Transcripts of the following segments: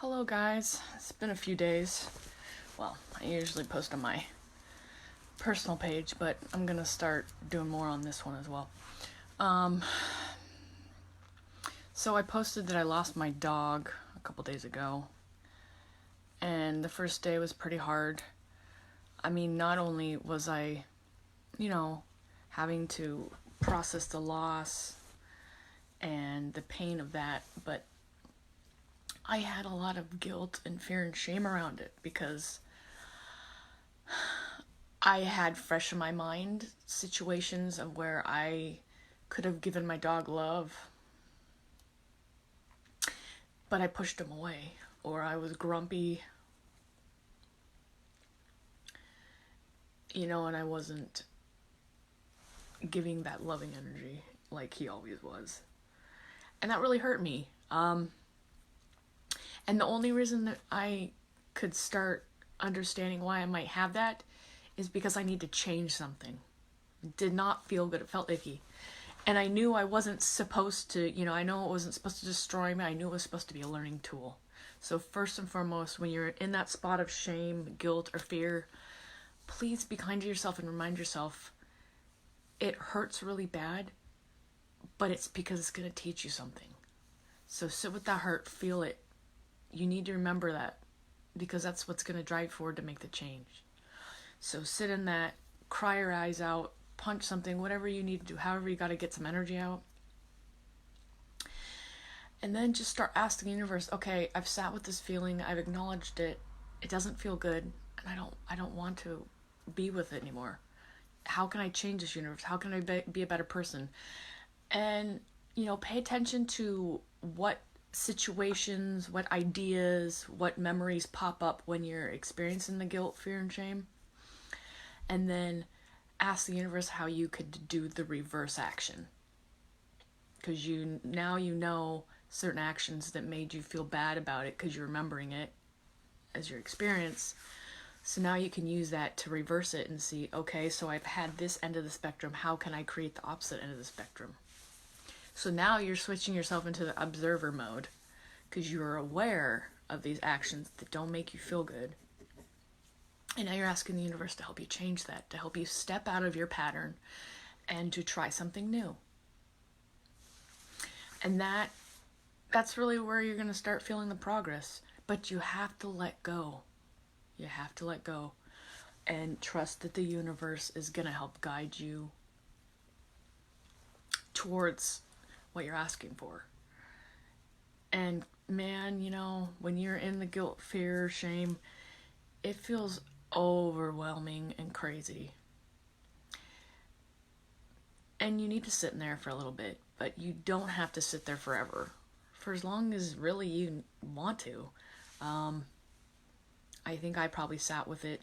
Hello guys, it's been a few days. Well, I usually post on my personal page, but I'm gonna start doing more on this one as well. Um, so I posted that I lost my dog a couple days ago, and the first day was pretty hard. I mean, not only was I, having to process the loss and the pain of that, but I had a lot of guilt and fear and shame around it because I had fresh in my mind situations of where I could have given my dog love, but I pushed him away, or I was grumpy, and I wasn't giving that loving energy like he always was. And that really hurt me. And the only reason that I could start understanding why I might have that is because I need to change something. It did not feel good. It felt icky. And I knew I wasn't supposed to, I know it wasn't supposed to destroy me. I knew it was supposed to be a learning tool. So first and foremost, when you're in that spot of shame, guilt, or fear, please be kind to yourself and remind yourself it hurts really bad, but it's because it's going to teach you something. So sit with that hurt, feel it. You need to remember that because that's what's going to drive you forward to make the change. So sit in that, cry your eyes out, punch something, whatever you need to do, however you got to get some energy out. And then just start asking the universe, okay, I've sat with this feeling, I've acknowledged it, it doesn't feel good, and I don't want to be with it anymore. How can I change this universe? How can I be a better person? And, pay attention to what situations, what ideas, what memories pop up when you're experiencing the guilt, fear, and shame. And then ask the universe how you could do the reverse action. Because you know certain actions that made you feel bad about it because you're remembering it as your experience. So now you can use that to reverse it and see, okay, so I've had this end of the spectrum. How can I create the opposite end of the spectrum? So now you're switching yourself into the observer mode because you're aware of these actions that don't make you feel good. And now you're asking the universe to help you change that, to help you step out of your pattern and to try something new. And that's really where you're going to start feeling the progress. But you have to let go. You have to let go and trust that the universe is going to help guide you towards what you're asking for. And man, when you're in the guilt, fear, shame, it feels overwhelming and crazy. And you need to sit in there for a little bit, but you don't have to sit there forever. For as long as really you want to. I think I probably sat with it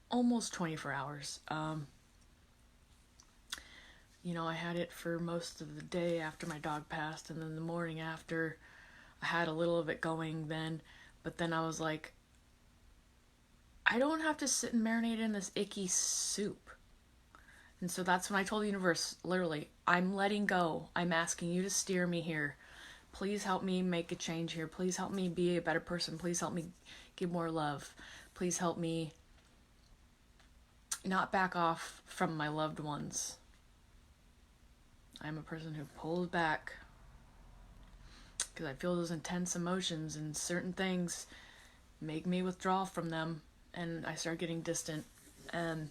almost 24 hours. I had it for most of the day after my dog passed, and then the morning after, I had a little of it going then, but then I was like, I don't have to sit and marinate in this icky soup. And so that's when I told the universe, literally, I'm letting go. I'm asking you to steer me here. Please help me make a change here. Please help me be a better person. Please help me give more love. Please help me not back off from my loved ones. I'm a person who pulls back because I feel those intense emotions, and certain things make me withdraw from them, and I start getting distant. And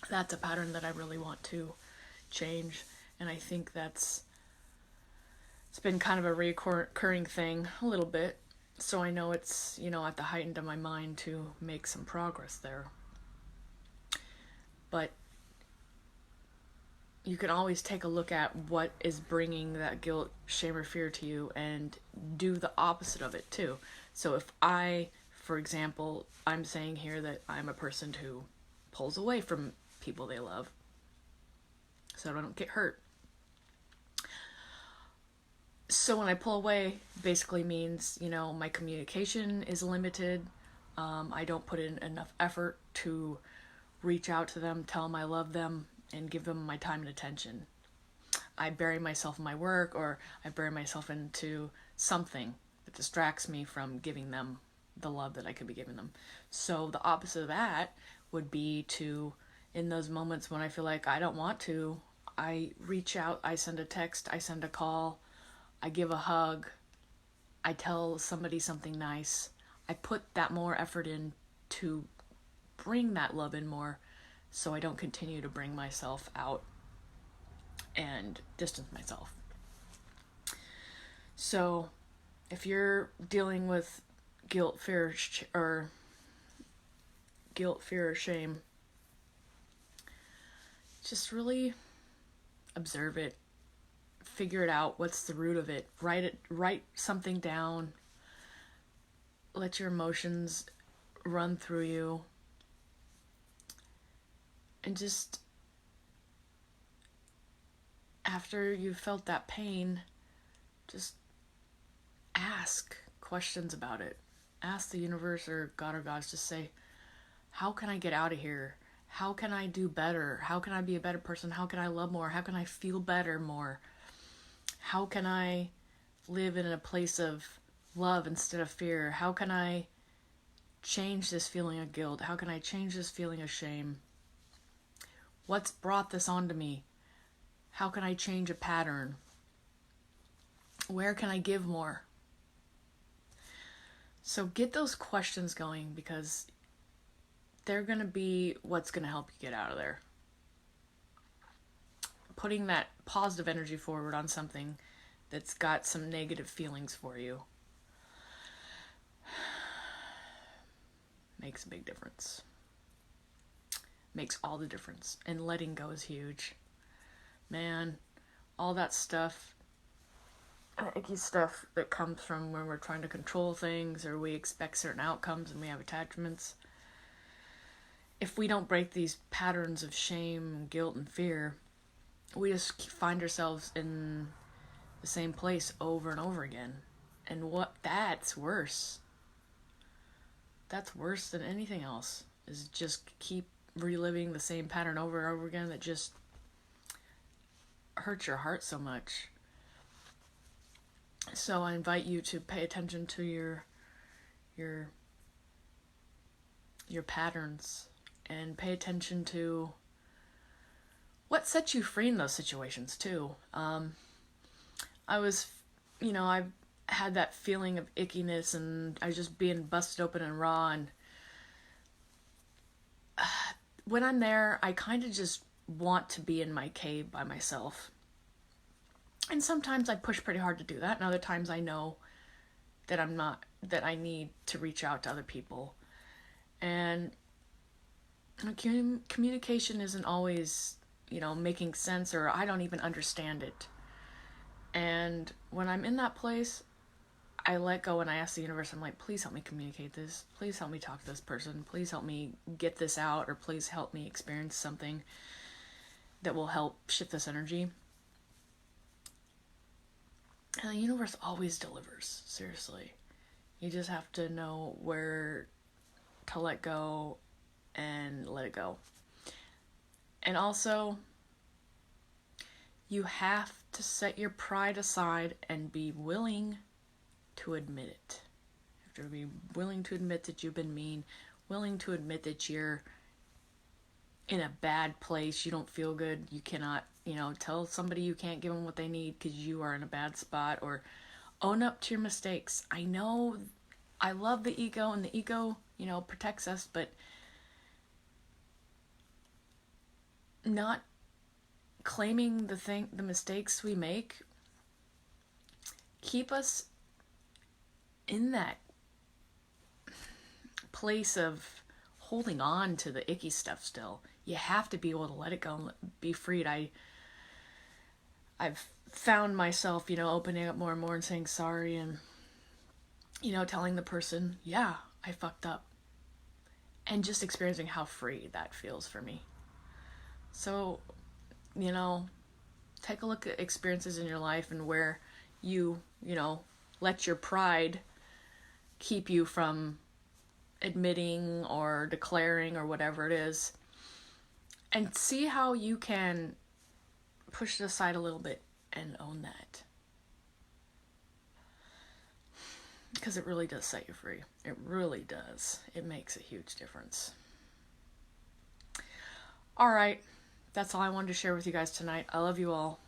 that's a pattern that I really want to change. And I think it's been kind of a recurring thing a little bit. So I know it's, at the height end of my mind to make some progress there. But you can always take a look at what is bringing that guilt, shame, or fear to you and do the opposite of it too. So if for example, I'm saying here that I'm a person who pulls away from people they love so I don't get hurt. So when I pull away, basically means, my communication is limited. I don't put in enough effort to reach out to them, tell them I love them, and give them my time and attention. I bury myself in my work, or I bury myself into something It distracts me from giving them the love that I could be giving them. So the opposite of that would be to, in those moments when I feel like I don't want to, I reach out, I send a text, I send a call, I give a hug, I tell somebody something nice. I put that more effort in to bring that love in more, so I don't continue to bring myself out and distance myself. So if you're dealing with guilt, fear, or shame, just really observe it, figure it out. What's the root of it? Write something down. Let your emotions run through you, and just after you've felt that pain, just ask questions about it. Ask the universe or God or gods, just say, how can I get out of here? How can I do better? How can I be a better person? How can I love more? How can I feel better more? How can I live in a place of love instead of fear? How can I change this feeling of guilt? How can I change this feeling of shame? What's brought this onto me? How can I change a pattern? Where can I give more? So get those questions going, because they're going to be what's going to help you get out of there. Putting that positive energy forward on something that's got some negative feelings for you makes a big difference. Makes all the difference. And letting go is huge. Man, all that stuff, icky stuff that comes from when we're trying to control things or we expect certain outcomes and we have attachments. If we don't break these patterns of shame, guilt, and fear, we just find ourselves in the same place over and over again. And that's worse. That's worse than anything else, is just keep reliving the same pattern over and over again that just hurts your heart so much. So I invite you to pay attention to your patterns, and pay attention to what sets you free in those situations too. I had that feeling of ickiness, and I was just being busted open and raw, and when I'm there, I kind of just want to be in my cave by myself. And sometimes I push pretty hard to do that, and other times I know that I need to reach out to other people. And communication isn't always, making sense, or I don't even understand it. And when I'm in that place, I let go and I ask the universe, I'm like, please help me communicate this. Please help me talk to this person. Please help me get this out, or please help me experience something that will help shift this energy. And the universe always delivers, seriously. You just have to know where to let go and let it go. And also, you have to set your pride aside and be willing to admit it. You have to be willing to admit that you've been mean, willing to admit that you're in a bad place, you don't feel good, you cannot, tell somebody you can't give them what they need because you are in a bad spot, or own up to your mistakes. I know I love the ego, and the ego, protects us, but not claiming the mistakes we make keep us in that place of holding on to the icky stuff still. You have to be able to let it go and be freed. I've found myself, opening up more and more and saying sorry, and, telling the person, yeah, I fucked up. And just experiencing how free that feels for me. So, take a look at experiences in your life and where you, let your pride keep you from admitting or declaring or whatever it is, and see how you can push it aside a little bit and own that. because it really does set you free. It really does. It makes a huge difference. All right. That's all I wanted to share with you guys tonight. I love you all.